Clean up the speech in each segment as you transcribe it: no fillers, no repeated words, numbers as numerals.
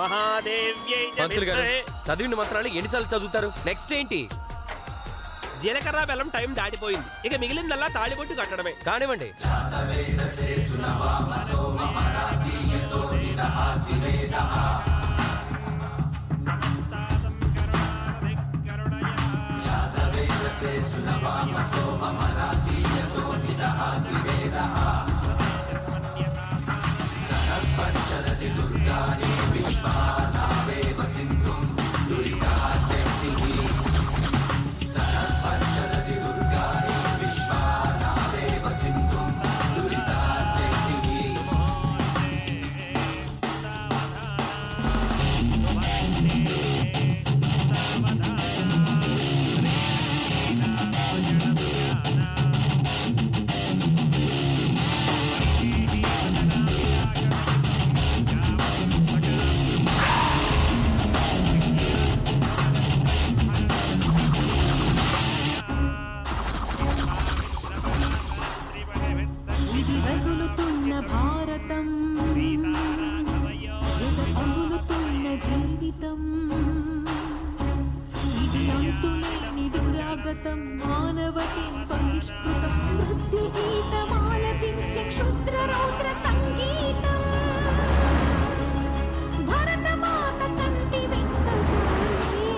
మహాదేవ్యై పంతులు గారు చదివిన మంత్రాలు ఎన్నిసార్లు చదువుతారు? నెక్స్ట్ ఏంటి? జీలకర్ర బెల్లం టైం దాటిపోయింది, ఇక మిగిలిందల్లా తాళిబొట్టు కట్టడమే. కానివ్వండి. మానవతి బహిష్కృతం మృత్యుగీతమాలపించే క్షుద్ర రౌద్ర సంగీతం భరతమాత కంటి వెంట జారే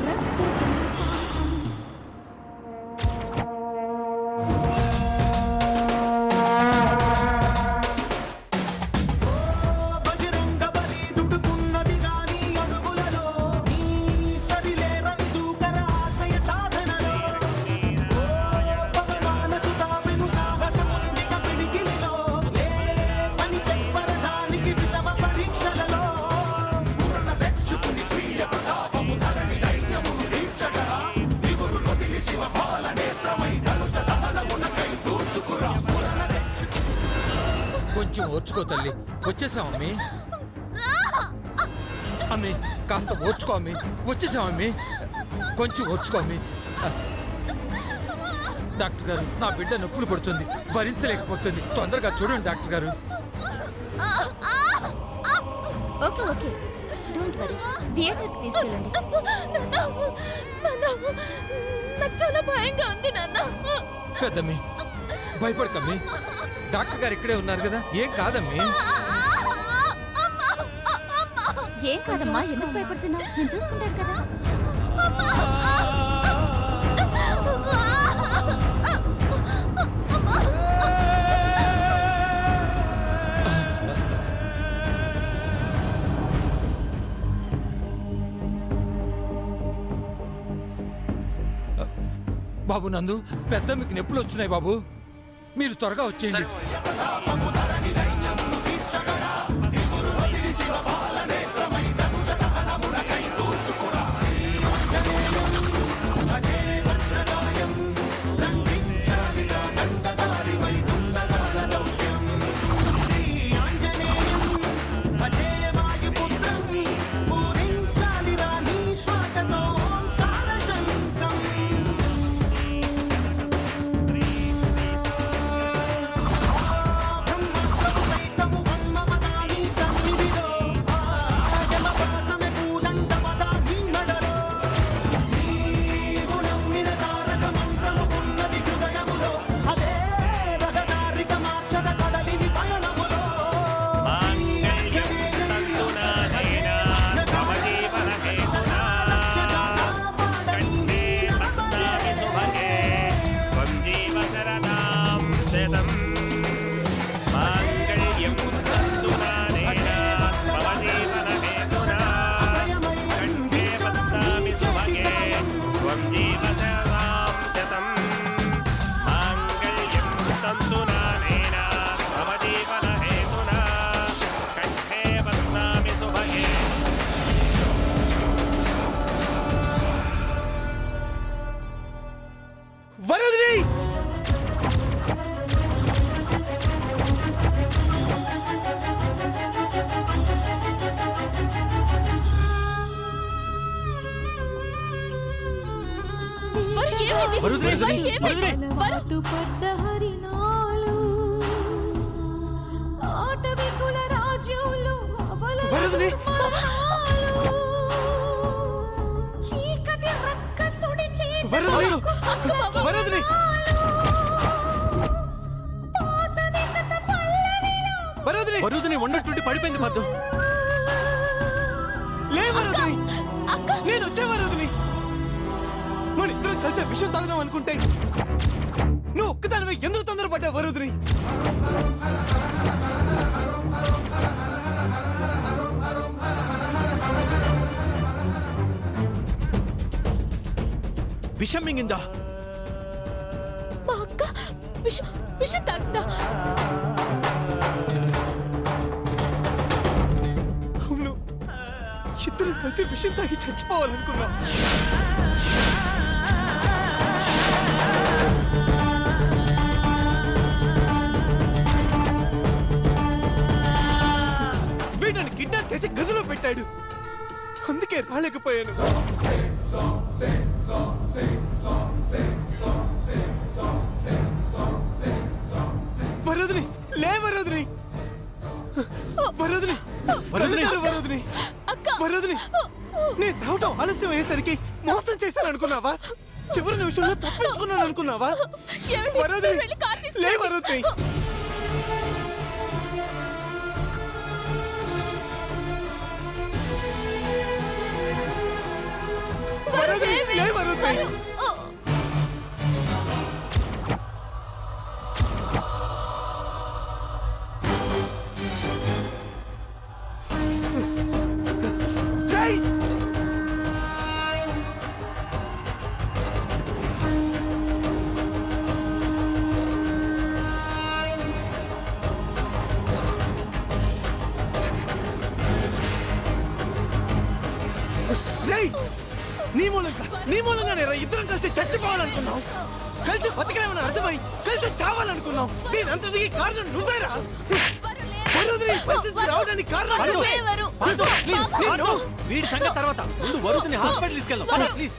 రక్త జలపాతం. కొంచెం ఓర్చుకో తల్లి, వచ్చేసాం అమ్మి. అమ్మి కాస్త ఓర్చుకో అమ్మి, వచ్చేసాం అమ్మి. కొంచెం ఓర్చుకో అమ్మి. డాక్టర్ గారు, నా బిడ్డ నొప్పులు పడుతుంది, భరించలేకపోతుంది, తొందరగా చూడండి డాక్టర్ గారు. ఓకే ఓకే, డోంట్ వరీ, థియేటర్కి తీసుకెళ్ళండి. నాకు చాలా భయంగా ఉంది నాన్న. పెద్దమ్మి భయపడకమ్మి, డాక్టర్ గారు ఇక్కడే ఉన్నారు కదా, ఏం కాదమ్మి. ఏం కాదమ్మా, ఎందుకు భయపడుతున్నా? నేను చూసుకుంటాను కదా. బాబు నందు, పెద్దమ్మకి నొప్పులు వస్తున్నాయి బాబు, మీరు త్వరగా వచ్చేయండి. ఆటవికుల రాజ్యంలో వరదని వరదని వరదని ఉన్నట్టుండి పడిపోయింది మద్దు లే వరదని నేను వచ్చే వరదని మన ఇద్దరం కలిసి విషయం తాగుదాం అనుకుంటే నువ్వు ఒక్కదానివే ఎందుకు తొందరపడ్డా వరదని విషం మింగిందా మా అక్క విషం తాగుతా. అవును ఇద్దరం కలిసి విషయం తాగి చచ్చిపోవాలనుకున్నా వీడని కిడ్నాప్ చేసి గదిలో పెట్టాడు అందుకే రాలేకపోయాను వరదని లే వరదని వరదని వరదని వరదని వరదని నేను రావటం ఆలస్యం అయ్యేసరికి మోసం చేశాను అనుకున్నావా చివరి నిమిషంలో తప్పించుకున్నాను అనుకున్నావా వరదని లే వరదని వరదని లే వరదని నీ మూలంగా నేను ఇద్దరం కలిసి చచ్చిపోవాలనుకున్నావు కలిసి బతికినామని అర్థమై కలిసి చావాలనుకున్నావు దీని అంతటికి కారణం నువ్వేరా పరిస్థితి రావడానికి కారణం వీడి సంగతి తర్వాత ముందు వరుదిని హాస్పిటల్ తీసుకెళ్దాం ప్లీజ్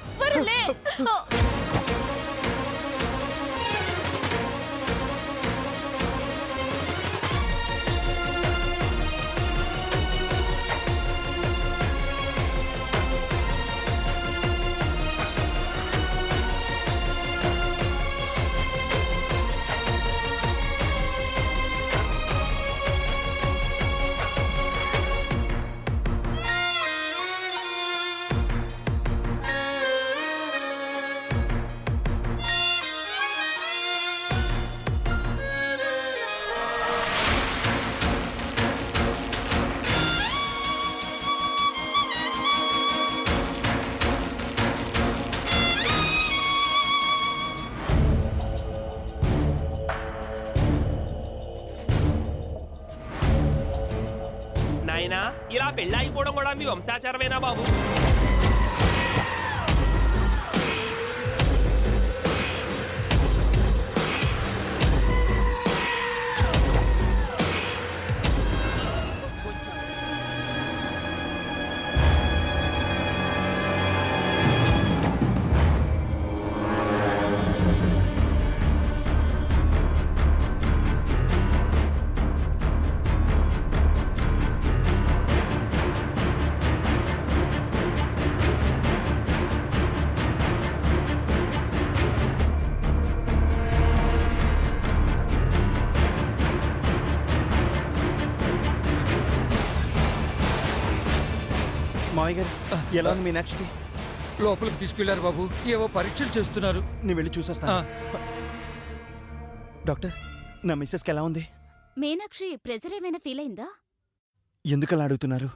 నాయనా ఇలా పెళ్ళాగిపోవడం కూడా మీ వంశాచారమేనా బాబు? మావయ్య గారు ఎలా ఉంది మీనాక్షికి లోపలికి తీసుకెళ్లారు బాబు, ఏవో పరీక్షలు చేస్తున్నారు. నేను వెళ్ళి చూసొస్తాను. డాక్టర్ నా మిస్సెస్కి ఎలా ఉంది? మీనాక్షి ప్రెజర్ ఏమైనా ఫీల్ అయిందా? ఎందుకలా అడుగుతున్నారు?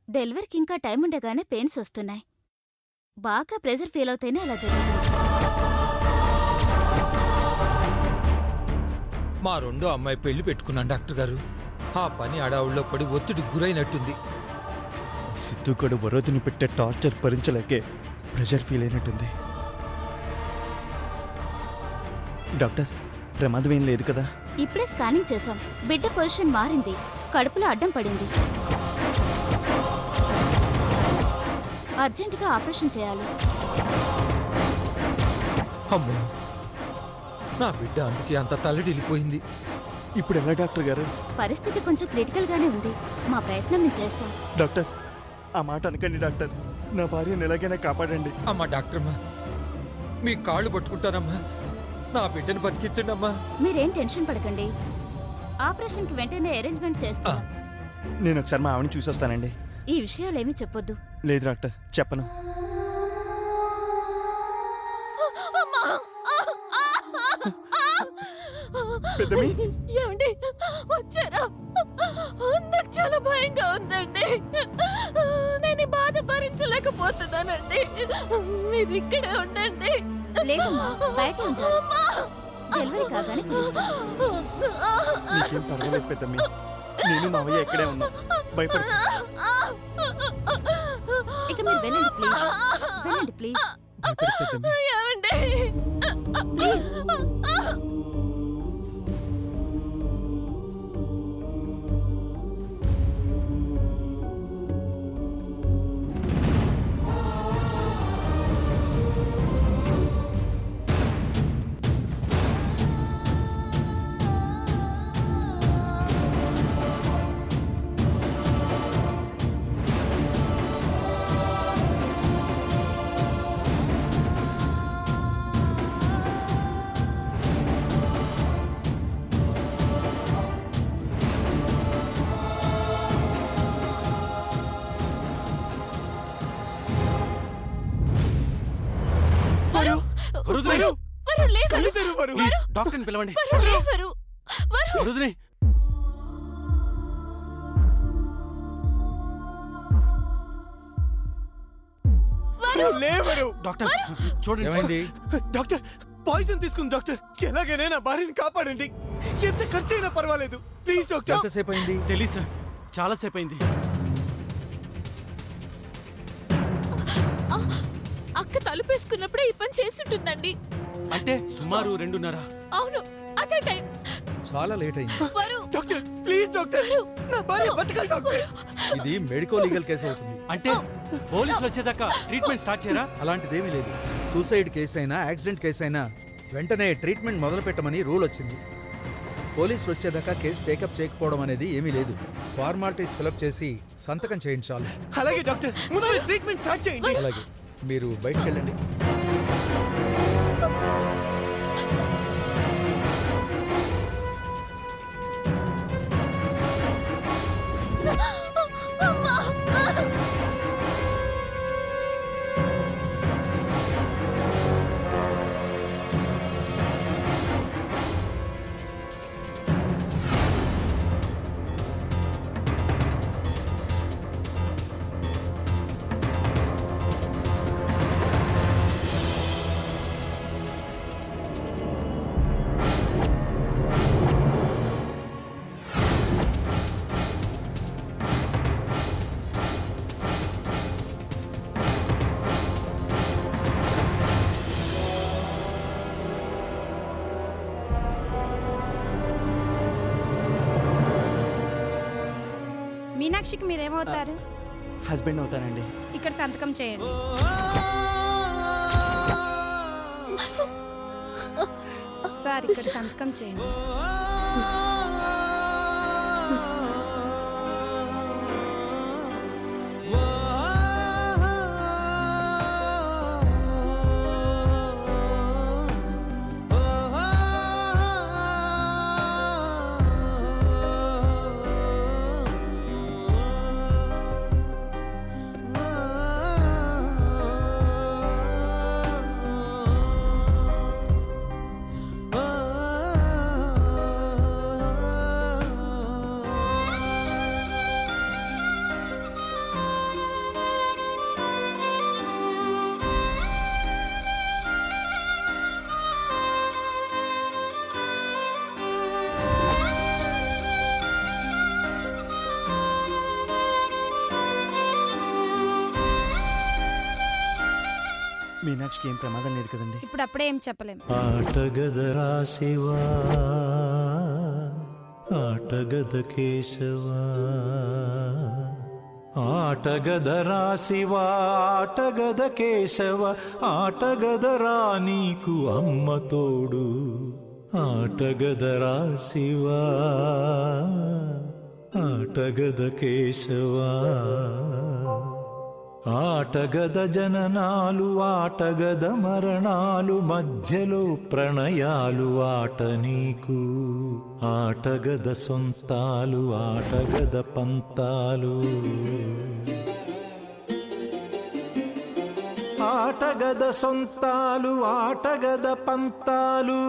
డెలివరీకి ఇంకా టైం ఉండగానే పెయిన్స్ వస్తున్నాయి. బాగా ప్రెజర్ ఫీల్ అవుతేనే అలా జరుగుతుంది. మా రెండో అమ్మాయి పెళ్లి పెట్టుకున్నాను డాక్టర్ గారు. ఆ పని అడావుల్లో పడి ఒత్తిడి గురైనట్టుంది. సిద్ధు కూడా వరోధిని పెట్టే టార్చర్ భరించలేకే ప్రెషర్ ఫీల్ అయినట్టుంది. డాక్టర్ ప్రమాదం ఏం లేదు కదా? ఇప్పుడే స్కానింగ్ చేశాం. బిడ్డ పొజిషన్ మారింది, కడుపులో అడ్డం పడింది. అర్జెంటుగా ఆపరేషన్ చేయాలి. అమ్మో, నా బిడ్డ అందుకే అంత తల్లడిల్లిపోయింది. ఇప్పుడు ఎలా డాక్టర్ గారు? పరిస్థితి కొంచెం క్రిటికల్ గానే ఉంది. మా ప్రయత్నం మేము చేస్తాం. డాక్టర్ ఆ మాట అనకండి డాక్టర్. నా భార్యను ఎలాగైనా కాపాడండి. అమ్మా డాక్టర్మా, మీ కాళ్ళు పట్టుకుంటానమ్మా, నా బిడ్డను బతికించండి అమ్మా. మీరేం టెన్షన్ పడకండి, ఆపరేషన్ కి వెంటనే అరేంజ్మెంట్ చేస్తాను. నేను ఒకసారి మా ఆవిడని చూసి వస్తానండి. ఈ విషయాలేమీ చెప్పొద్దు. లేదు డాక్టర్, చెప్పను. పెద్దమ్మి, ఏమండి వచ్చారా? నాకు చాలా భయంగా ఉందండి. నేను ఈ బాధ భరించలేకపోతున్నానండి. మీరు ఇక్కడే ఉండండి. లేదమ్మా, బయట ఉంటారు. డెలివరీ కాగానే పిలుస్తాను. నీకేం పర్వాలేదు పెద్దమ్మి, నేను మావయ్య ఇక్కడే ఉన్నా, భయపడ. ఇక మీరు వెళ్ళండి ప్లీజ్, వెళ్ళండి ప్లీజ్, ఏమండి ప్లీజ్. డాక్టర్ని పిలవండి. డాక్టర్ చూడండి. డాక్టర్ పాయిజన్ తీసుకుంది డాక్టర్. ఎలాగైనా నా భార్యని కాపాడండి. ఎంత ఖర్చు అయినా పర్వాలేదు ప్లీజ్ డాక్టర్. ఎంతసేపు అయింది? తెలియదు సార్, చాలా సేపు అయింది. అక్క తలుపేసుకున్నప్పుడే ఈ పని చేస్తుంటుందండి. అంటే సుమారు 2:30. అవును, అదే టైం. చాలా లేట్ అయింది. డాక్టర్ ప్లీజ్ డాక్టర్, నా భార్య బతకాలి డాక్టర్. ఇది మెడికో లీగల్ కేసు అవుతుంది. అంటే పోలీసులు వచ్చేదాకా ట్రీట్మెంట్ స్టార్ట్ చేయరా? అలాంటిదేమీ లేదు. సూసైడ్ కేసు అయినా యాక్సిడెంట్ కేసు అయినా వెంటనే ట్రీట్మెంట్ మొదలు పెట్టమని రూల్ వచ్చింది. పోలీసులు వచ్చేదాకా కేసు టేకప్ చేయకపోవడం అనేది ఏమీ లేదు. ఫార్మాలిటీస్ ఫిలప్ చేసి సంతకం చేయించాలి. అలాగే డాక్టర్, ముందు ట్రీట్మెంట్ స్టార్ట్ చేయండి. అలాగే, మీరు బయటికి వెళ్ళండి. మీనాక్షికి మీరేమవుతారు? హస్బెండ్ అవుతానండి. ఇక్కడ సంతకం చేయండి. సార్, ఇక్కడ సంతకం చేయండి. మీనాక్షికి ఏం ప్రమాదం లేదు కదండి? ఇప్పుడు అప్పుడే ఏం చెప్పలేం. ఆటగదరా శివా, ఆటగద కేశవా, ఆటగదరా శివా, ఆటగద కేశవ, ఆటగదరా నీకు అమ్మ తోడు, ఆటగదరా శివా, ఆటగద కేశవా. ఆటగద జననాలు ఆటగద మరణాలు మధ్యలో ప్రణయాలు ఆట నీకు ఆటగద సొంతాలు ఆటగద పంతాలు ఆటగద సొంతాలు ఆటగద పంతాలు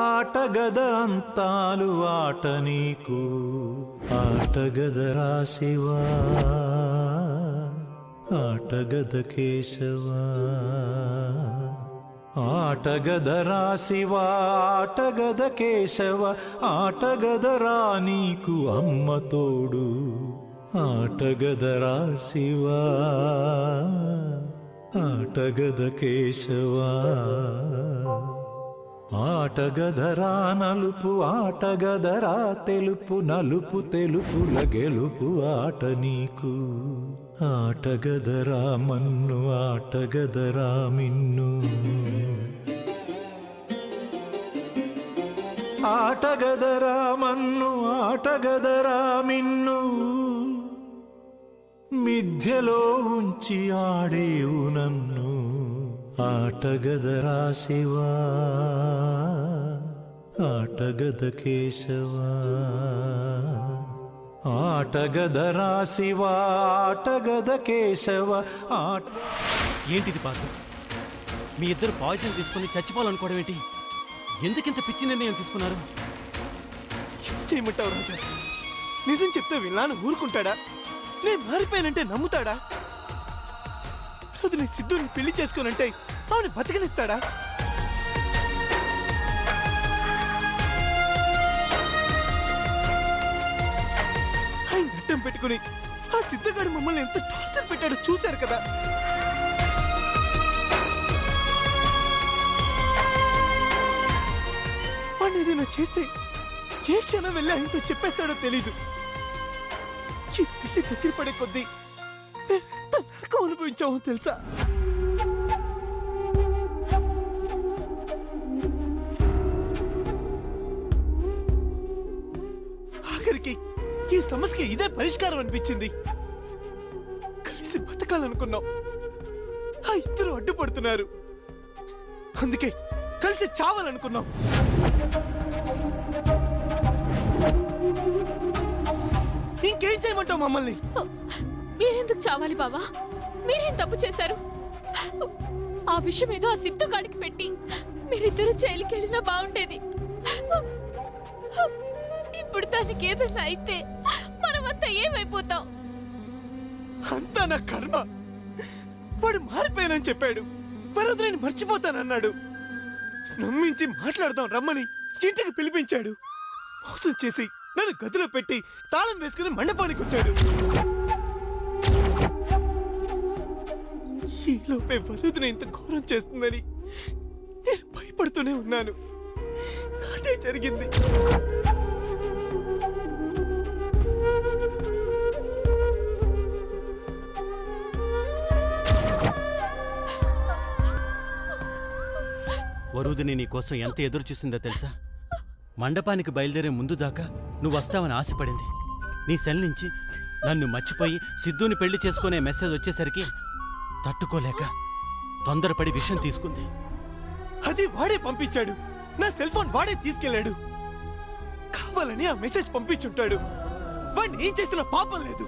ఆటగద అంతాలు ఆట నీకు ఆటగద రాశివా ఆటగద కేశవా ఆటగద రాశివా ఆటగద కేశవ ఆటగద రా నీకు అమ్మ తోడు ఆటగద రాశివా ఆటగద కేశవా ఆటగదరా నలుపు ఆటగదరా తెలుపు నలుపు తెలుపుల గెలుపు ఆట నీకు ఆటగదరా మన్ను ఆటగదరా మిన్ను ఆటగదరా మన్ను ఆటగదరా మిన్ను మిథ్యలో ఉంచి ఆడేవు నన్ను ఆటగద రాశివా ఆటగద కేశవా ఆటగద రాశివా ఆటగద కేశవ ఆట ఏంటిది పాత్ర? మీ ఇద్దరు పాయిజన్ తీసుకుని చచ్చిపోవాలనుకోవడం ఏంటి? ఎందుకింత పిచ్చి నిర్ణయం తీసుకున్నారు? ఏం చేయమంటావు రాజా? నిజం చెప్తే విన్నాను ఊరుకుంటాడా? నేను మారిపోయానంటే నమ్ముతాడా? వదిన సిద్ధుని పెళ్లి చేసుకోనంటే ఆమెను బతికనిస్తాడా? ఆయన అడ్డం పెట్టుకుని ఆ సిద్ధగాడు మమ్మల్ని ఎంత టార్చర్ పెట్టాడో చూశారు కదా. వాడిని ఏదైనా చేస్తే ఏ క్షణం వెళ్ళి ఆయనతో చెప్పేస్తాడో తెలీదు. ఈ పెళ్లి దగ్గర పడే కొద్దీ ఎంత నరకం అనుభవించామో తెలుసా? ఆఖరికి ఈ సమస్యకి ఇదే పరిష్కారం అనిపించింది. కలిసి బతకాలనుకున్నాం, ఆ ఇద్దరు అడ్డుపడుతున్నారు. అందుకే కలిసి చావాలనుకున్నాం. ఇంకేం చేయమంటావు మమ్మల్ని? మీరెందుకు చావాలి బావా? మీరేం తప్పు చేశారు? ఆ విషయం ఏదో ఆ సిద్ధగాడికి పెట్టి మీరిద్దరూ జైలుకి వెళ్ళినా బాగుండేది. ఇప్పుడు దానికి ఏదైనా అయితే మనమంతా ఏమైపోతాం? అంతా నా కర్మ. వాడు మారిపోయానని చెప్పాడు, వరదలని మర్చిపోతానన్నాడు. నమ్మించి మాట్లాడదాం రమ్మని ఇంటికి పిలిపించాడు. మోసం చేసి నన్ను గదిలో పెట్టి తాళం వేసుకుని మండపానికి వచ్చాడు. ఈలోపే వరదని ఇంత ఘోరం చేస్తుందని నేను భయపడుతూనే ఉన్నాను. అదే జరిగింది. వరుదిని నీ కోసం ఎంత ఎదురు చూసిందో తెలుసా? మండపానికి బయలుదేరే ముందు దాకా నువ్వు వస్తావని ఆశపడింది. నీ సెల్ నుంచి నన్ను మర్చిపోయి సిద్ధుని పెళ్లి చేసుకునే మెసేజ్ వచ్చేసరికి తట్టుకోలేక తొందరపడి విషయం తీసుకుంది. అది వాడే పంపించాడు. నా సెల్ ఫోన్ వాడే తీసుకెళ్లాడు. కావాలని ఆ మెసేజ్ పంపించుంటాడు. వాడిని ఏం చేస్తున్నా పాపం లేదు.